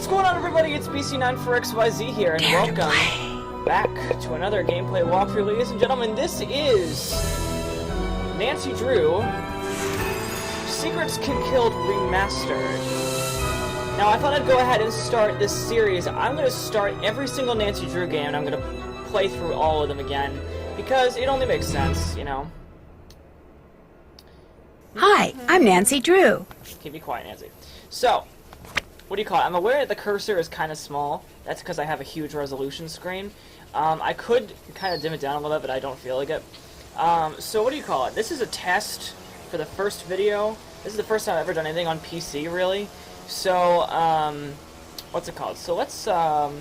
What's going on, everybody? It's BC9 4XYZ here, and welcome back to another gameplay walkthrough. Ladies and gentlemen, this is Nancy Drew Secrets Can Kill Remastered. Now, I thought I'd go ahead and start this series. I'm going to start every single Nancy Drew game, and I'm going to play through all of them again, because it only makes sense, you know. Hi, I'm Nancy Drew. Keep me quiet, Nancy. So, what do you call it? I'm aware that the cursor is kind of small. That's because I have a huge resolution screen. I could kind of dim it down a little bit, but I don't feel like it. So what do you call it? This is a test for the first video. This is the first time I've ever done anything on PC, really. So, what's it called? So let's, why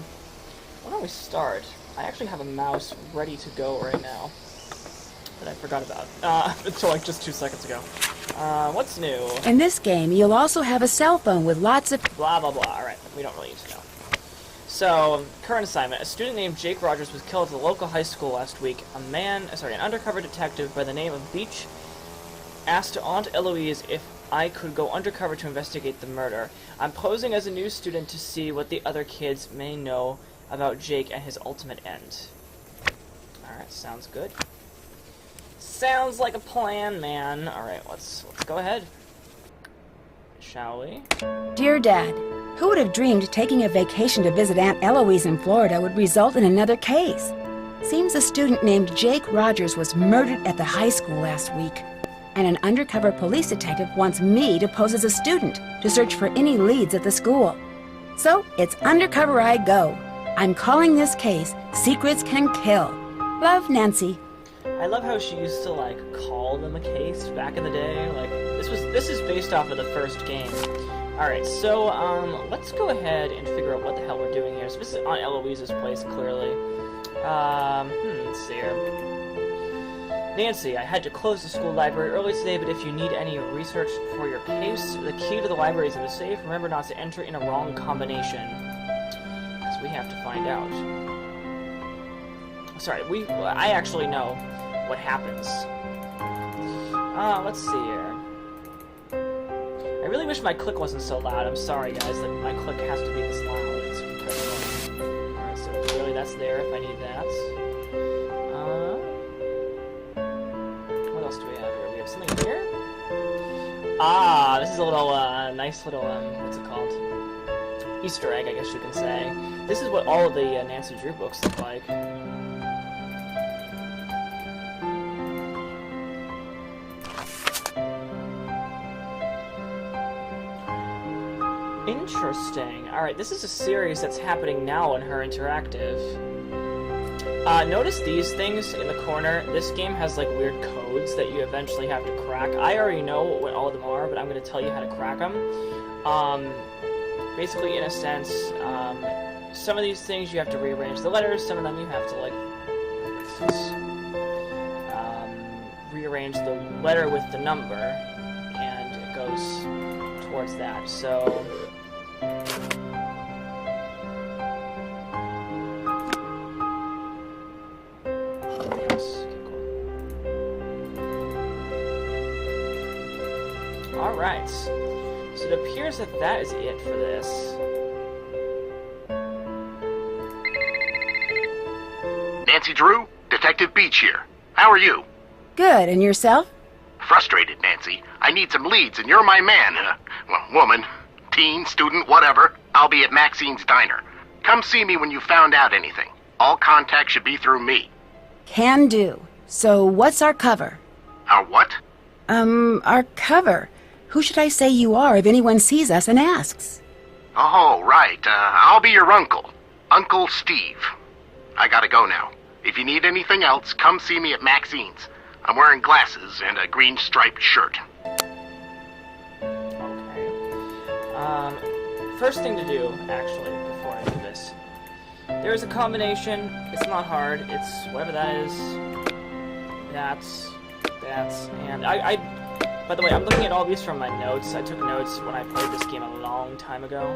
don't we start? I actually have a mouse ready to go right now that I forgot about, until like just 2 seconds ago. What's new? In this game, you'll also have a cell phone with lots of... Blah, blah, blah. Alright, we don't really need to know. So, current assignment. A student named Jake Rogers was killed at the local high school last week. An undercover detective by the name of Beach asked Aunt Eloise if I could go undercover to investigate the murder. I'm posing as a new student to see what the other kids may know about Jake and his ultimate end. Alright, sounds good. Sounds like a plan, man. Alright, let's go ahead. Shall we? Dear Dad, who would have dreamed taking a vacation to visit Aunt Eloise in Florida would result in another case? Seems a student named Jake Rogers was murdered at the high school last week. And an undercover police detective wants me to pose as a student to search for any leads at the school. So, it's undercover I go. I'm calling this case Secrets Can Kill. Love, Nancy. I love how she used to, like, call them a case back in the day. Like, this is based off of the first game. Alright, so, let's go ahead and figure out what the hell we're doing here. So this is Aunt Eloise's place, clearly. Let's see here. Nancy, I had to close the school library early today, but if you need any research for your case, the key to the library is in the safe. Remember not to enter in a wrong combination. Because we have to find out. Sorry, I actually know what happens. Let's see here. I really wish my click wasn't so loud. I'm sorry, guys, that my click has to be this loud. It's incredible. Alright, so clearly that's there if I need that. What else do we have here? We have something here? Ah, this is a little, nice little, what's it called? Easter egg, I guess you can say. This is what all of the Nancy Drew books look like. Interesting. Alright, this is a series that's happening now on her interactive. Notice these things in the corner. This game has, like, weird codes that you eventually have to crack. I already know what all of them are, but I'm going to tell you how to crack them. Basically, in a sense, some of these things you have to rearrange the letters, some of them you have to, like, for instance, rearrange the letter with the number, and it goes towards that. So... Alright, so it appears that that is it for this. Nancy Drew, Detective Beach here. How are you? Good, and yourself? Frustrated, Nancy. I need some leads, and you're my man. Well, woman, teen, student, whatever. I'll be at Maxine's Diner. Come see me when you found out anything. All contact should be through me. Can do. So, what's our cover? Our what? Our cover. Who should I say you are if anyone sees us and asks? Oh, right. I'll be your uncle. Uncle Steve. I gotta go now. If you need anything else, come see me at Maxine's. I'm wearing glasses and a green striped shirt. Okay. First thing to do, actually, before I do this. There is a combination. It's not hard. It's whatever that is. That's, and by the way, I'm looking at all these from my notes. I took notes when I played this game a long time ago.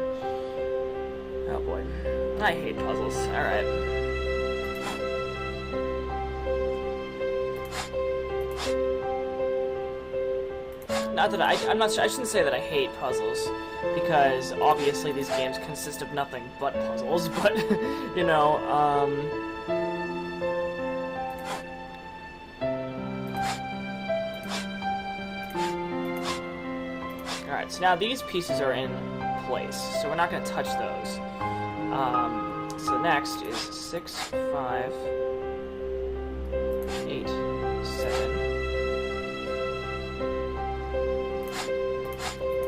Oh boy. I hate puzzles. Alright. not that I'm not. I shouldn't say that I hate puzzles, because obviously these games consist of nothing but puzzles. But you know, all right. So now these pieces are in place, so we're not going to touch those. So next is 6, 5, 8, 7.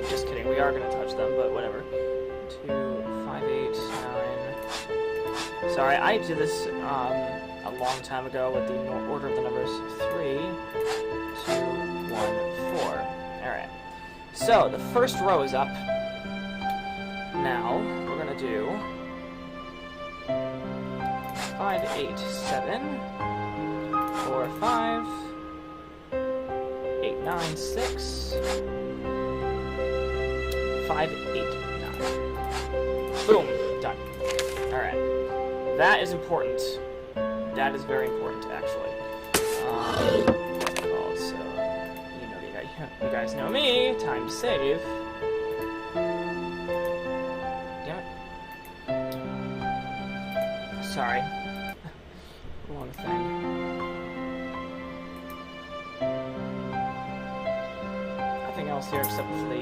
Just kidding, we are going to touch them, but whatever. 2, 5, 8, 9. Sorry, I did this a long time ago with the order of the numbers. 3, 2, 1, 4. Alright. So, the first row is up. Now, we're going to do 5, 8, 7, 4, 5, 8, 9, 6, 5, 8, 9. Boom! Done. Alright. That is important. That is very important, actually. What's it called? So, you guys know me. Time to save. Damn it. Sorry. One thing. Nothing else here except for the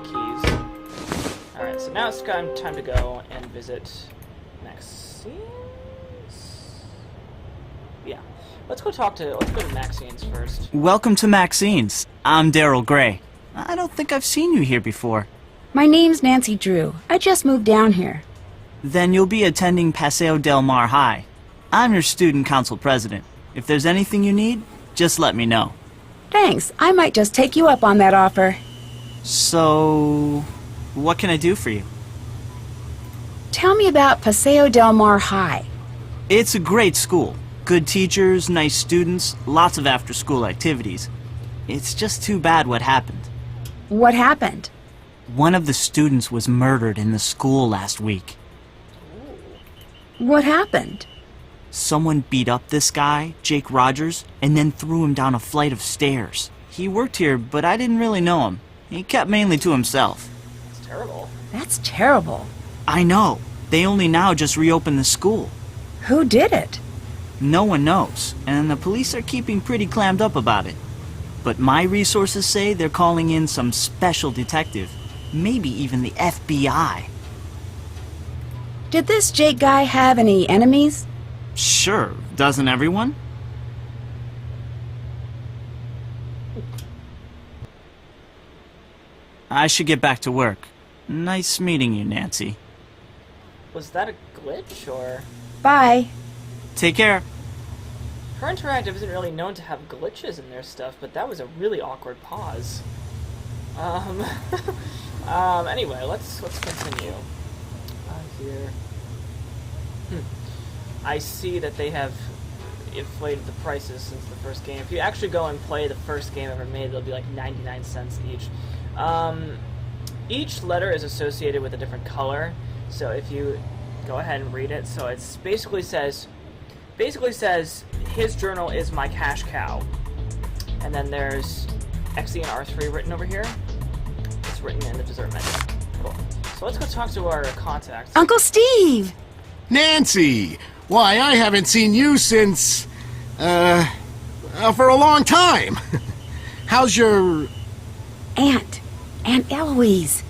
keys. Alright, so now it's time to go and visit Maxine's? Yeah. Let's go to Maxine's first. Welcome to Maxine's. I'm Daryl Gray. I don't think I've seen you here before. My name's Nancy Drew. I just moved down here. Then you'll be attending Paseo Del Mar High. I'm your student council president. If there's anything you need, just let me know. Thanks. I might just take you up on that offer. So, what can I do for you? Tell me about Paseo Del Mar High. It's a great school. Good teachers, nice students, lots of after-school activities. It's just too bad what happened. What happened? One of the students was murdered in the school last week. What happened? Someone beat up this guy, Jake Rogers, and then threw him down a flight of stairs. He worked here, but I didn't really know him. He kept mainly to himself. That's terrible. That's terrible. I know. They only now just reopened the school. Who did it? No one knows, and the police are keeping pretty clammed up about it. But my resources say they're calling in some special detective, maybe even the FBI. Did this Jake guy have any enemies? Sure, doesn't everyone? I should get back to work. Nice meeting you, Nancy. Was that a glitch, or...? Bye. Take care. Her Interactive isn't really known to have glitches in their stuff, but that was a really awkward pause. Anyway, let's continue. Here. I see that they have inflated the prices since the first game. If you actually go and play the first game ever made, it'll be like 99 cents each. Each letter is associated with a different color, so if you go ahead and read it, so it's basically says, his journal is my cash cow. And then there's XE and R3 written over here. It's written in the dessert menu. Cool. So let's go talk to our contacts. Uncle Steve! Nancy! Why, I haven't seen you since, for a long time. How's your... Aunt Eloise.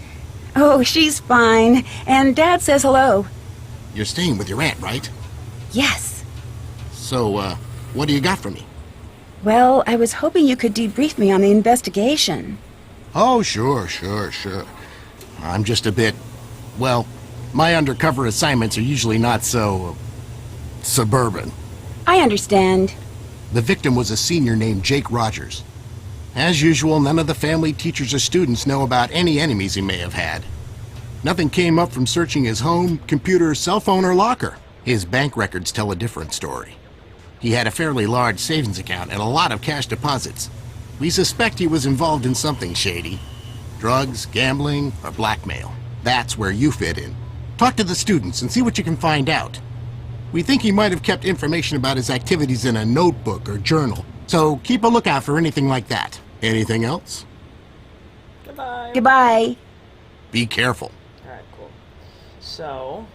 Oh, she's fine. And Dad says hello. You're staying with your aunt, right? Yes. So, what do you got for me? Well, I was hoping you could debrief me on the investigation. Oh, sure. I'm just a bit... Well, my undercover assignments are usually not so... suburban. I understand. The victim was a senior named Jake Rogers. As usual, none of the family, teachers, or students know about any enemies he may have had. Nothing came up from searching his home, computer, cell phone, or locker. His bank records tell a different story. He had a fairly large savings account and a lot of cash deposits. We suspect he was involved in something shady. Drugs, gambling, or blackmail. That's where you fit in. Talk to the students and see what you can find out. We think he might have kept information about his activities in a notebook or journal, so keep a lookout for anything like that. Anything else? Goodbye. Be careful. Alright, cool. So,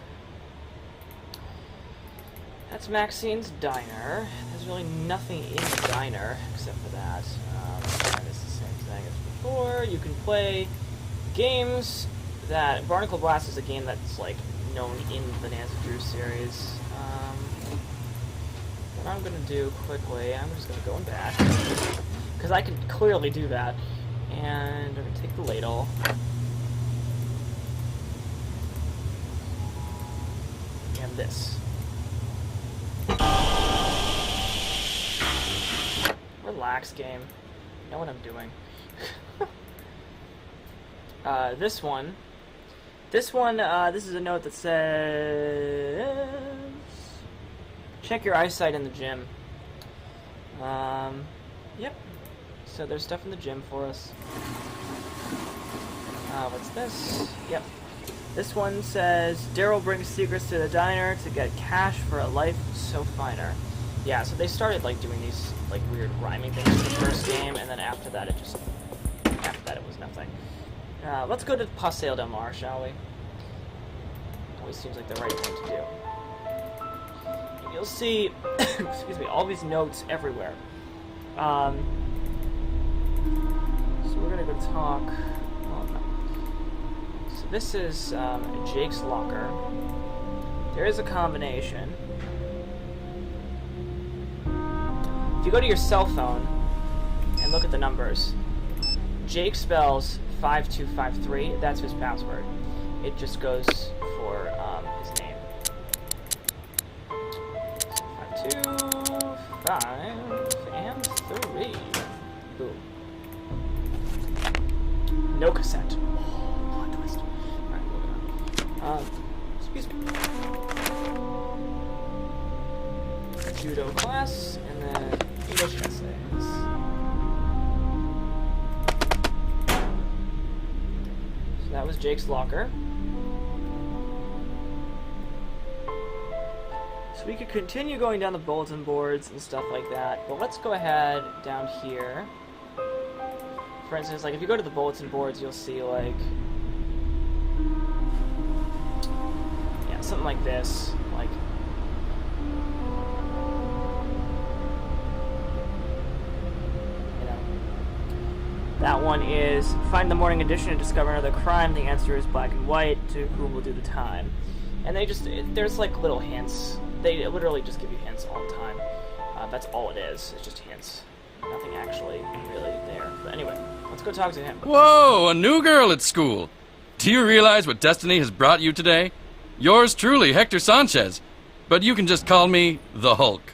that's Maxine's diner. There's really nothing in the diner except for that. And it's the same thing as before. You can play games that... Barnacle Blast is a game that's, like, known in the Nancy Drew series. What I'm gonna do quickly, I'm just gonna go in back. Because I can clearly do that. And I'm gonna take the ladle. And this. Relax, game. I know what I'm doing. This one. This is a note that says... Check your eyesight in the gym. Yep. So there's stuff in the gym for us. What's this? Yep. This one says, Daryl brings secrets to the diner to get cash for a life so finer. Yeah, so they started, like, doing these, like, weird rhyming things in the first game, and then after that it was nothing. Let's go to Paseo del Mar, shall we? Always seems like the right thing to do. And you'll see, excuse me, all these notes everywhere. So we're gonna go talk... Oh, no. So this is Jake's locker. There is a combination. If you go to your cell phone and look at the numbers, Jake spells 5253. That's his password. It just goes for his name. So 5, 2, 5, and 3. Boom. No cassette. Oh, plot twist. Alright, moving on. Excuse me. Judo class, and then English essays. So that was Jake's locker. So we could continue going down the bulletin boards and stuff like that, but let's go ahead down here. For instance, like if you go to the bulletin boards, you'll see like, yeah, something like this, like, you know, that one is find the morning edition and discover another crime. The answer is black and white. To whom will do the time? And they just, there's like little hints. They literally just give you hints all the time. That's all it is. It's just hints. Nothing actually really there. But anyway, let's go talk to him. Whoa, a new girl at school. Do you realize what destiny has brought you today? Yours truly, Hector Sanchez. But you can just call me the Hulk.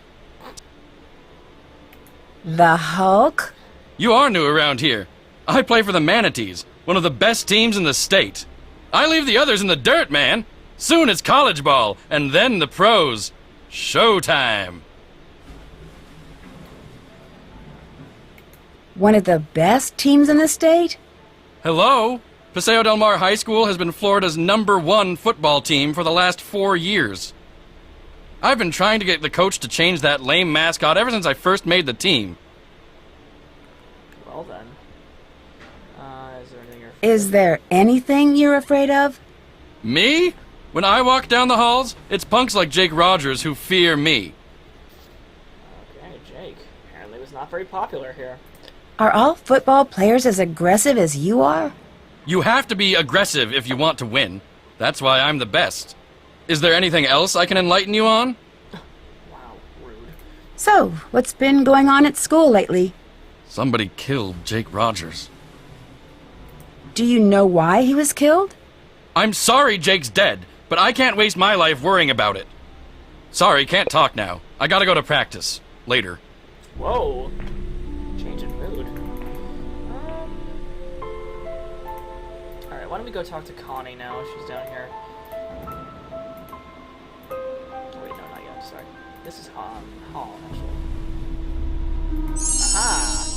The Hulk? You are new around here. I play for the Manatees, one of the best teams in the state. I leave the others in the dirt, man. Soon it's college ball, and then the pros. Showtime. One of the best teams in the state? Hello? Paseo del Mar High School has been Florida's #1 football team for the last 4 years. I've been trying to get the coach to change that lame mascot ever since I first made the team. Well then. Is there anything you're afraid of? Me? When I walk down the halls, it's punks like Jake Rogers who fear me. Okay, Jake. Apparently was not very popular here. Are all football players as aggressive as you are? You have to be aggressive if you want to win. That's why I'm the best. Is there anything else I can enlighten you on? Wow, rude. So, what's been going on at school lately? Somebody killed Jake Rogers. Do you know why he was killed? I'm sorry Jake's dead, but I can't waste my life worrying about it. Sorry, can't talk now. I gotta go to practice. Later. Whoa. Change in mood. Alright, why don't we go talk to Connie now? She's down here. Oh, wait, no, not yet. Sorry. This is Hall, actually. Aha!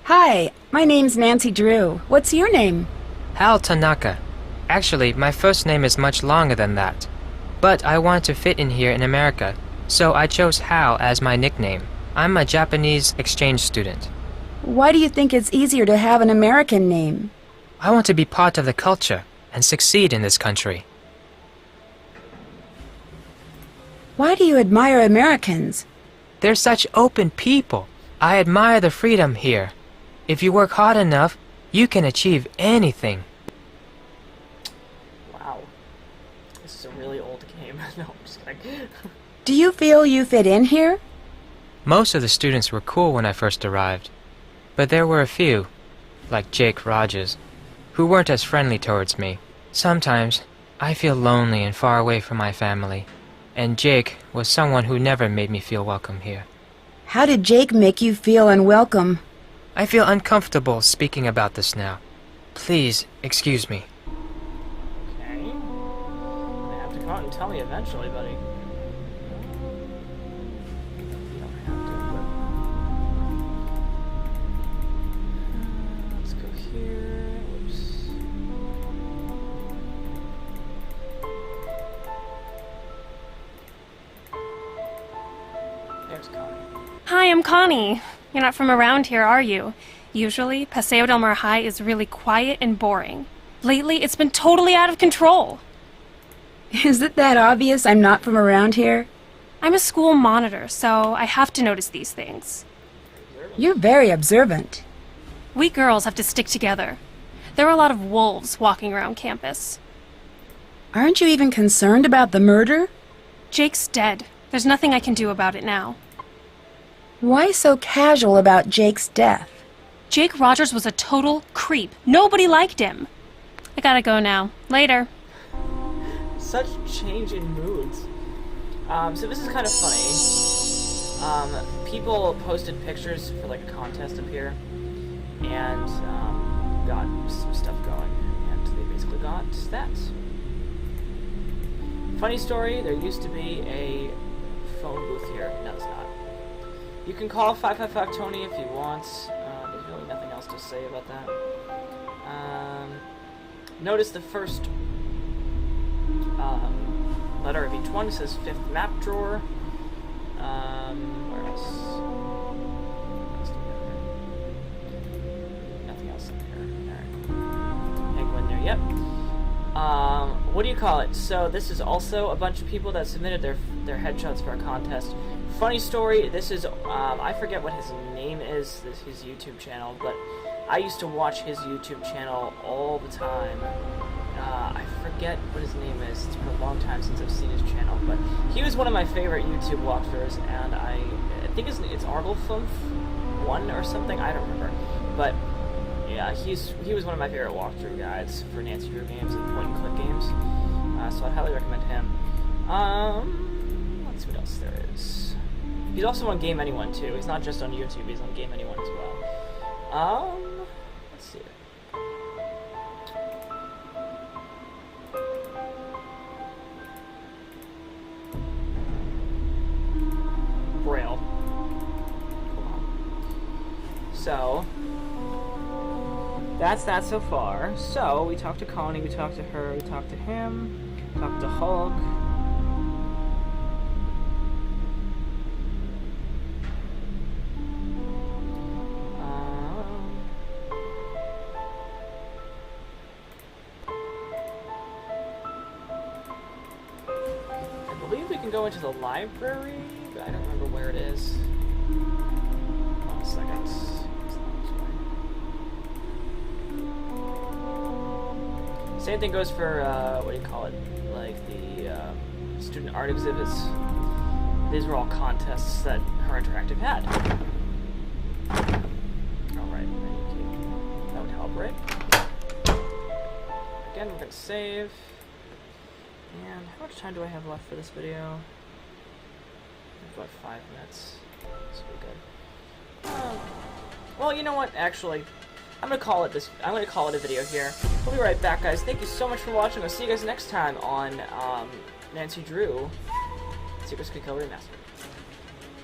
Hi, my name's Nancy Drew. What's your name? Hal Tanaka. Actually, my first name is much longer than that. But I want to fit in here in America, so I chose Hal as my nickname. I'm a Japanese exchange student. Why do you think it's easier to have an American name? I want to be part of the culture and succeed in this country. Why do you admire Americans? They're such open people. I admire the freedom here. If you work hard enough, you can achieve anything. Wow. This is a really old game. No, I'm just kidding. Do you feel you fit in here? Most of the students were cool when I first arrived, but there were a few, like Jake Rogers, who weren't as friendly towards me. Sometimes I feel lonely and far away from my family, and Jake was someone who never made me feel welcome here. How did Jake make you feel unwelcome? I feel uncomfortable speaking about this now. Please, excuse me. Okay. You're gonna have to come out and tell me eventually, buddy. You don't have to, but... let's go here. Whoops. There's Connie. Hi, I'm Connie. You're not from around here, are you? Usually, Paseo del Mar High is really quiet and boring. Lately, it's been totally out of control. Is it that obvious I'm not from around here? I'm a school monitor, so I have to notice these things. You're very observant. We girls have to stick together. There are a lot of wolves walking around campus. Aren't you even concerned about the murder? Jake's dead. There's nothing I can do about it now. Why so casual about Jake's death? Jake Rogers was a total creep. Nobody liked him. I gotta go now. Later. Such change in moods. So this is kind of funny. People posted pictures for like a contest up here, and got some stuff going, and they basically got that. Funny story, there used to be a phone booth here. No, it's not. You can call 555-TONY if you want. There's really nothing else to say about that. Notice the first letter of each one says 5th map drawer. Where else? Nothing else in here. Alright. Penguin there, yep. What do you call it? So this is also a bunch of people that submitted their headshots for a contest. Funny story, this is, I forget what his name is, his YouTube channel, but I used to watch his YouTube channel all the time. I forget what his name is. It's been a long time since I've seen his channel, but he was one of my favorite YouTube walkthroughs, and I think it's Arglefumf1 or something, I don't remember. But yeah, he was one of my favorite walkthrough guides for Nancy Drew games and point-and-click games. So I highly recommend him. Let's see what else there is. He's also on Game Anyone too. He's not just on YouTube, he's on Game Anyone as well. Let's see. Braille. So, that's that so far. So, we talked to Connie, we talked to her, we talked to him, talked to Hulk. I believe we can go into the library, but I don't remember where it is. 1 second. Same thing goes for, what do you call it? Like the student art exhibits. These were all contests that Her Interactive had. Alright, that would help, right? Again, we're going to save. And how much time do I have left for this video? About 5 minutes. This will be good. Well, you know what? Actually, I'm gonna call it a video here. We'll be right back, guys. Thank you so much for watching. I'll see you guys next time on Nancy Drew Secrets Could Kill Remastered.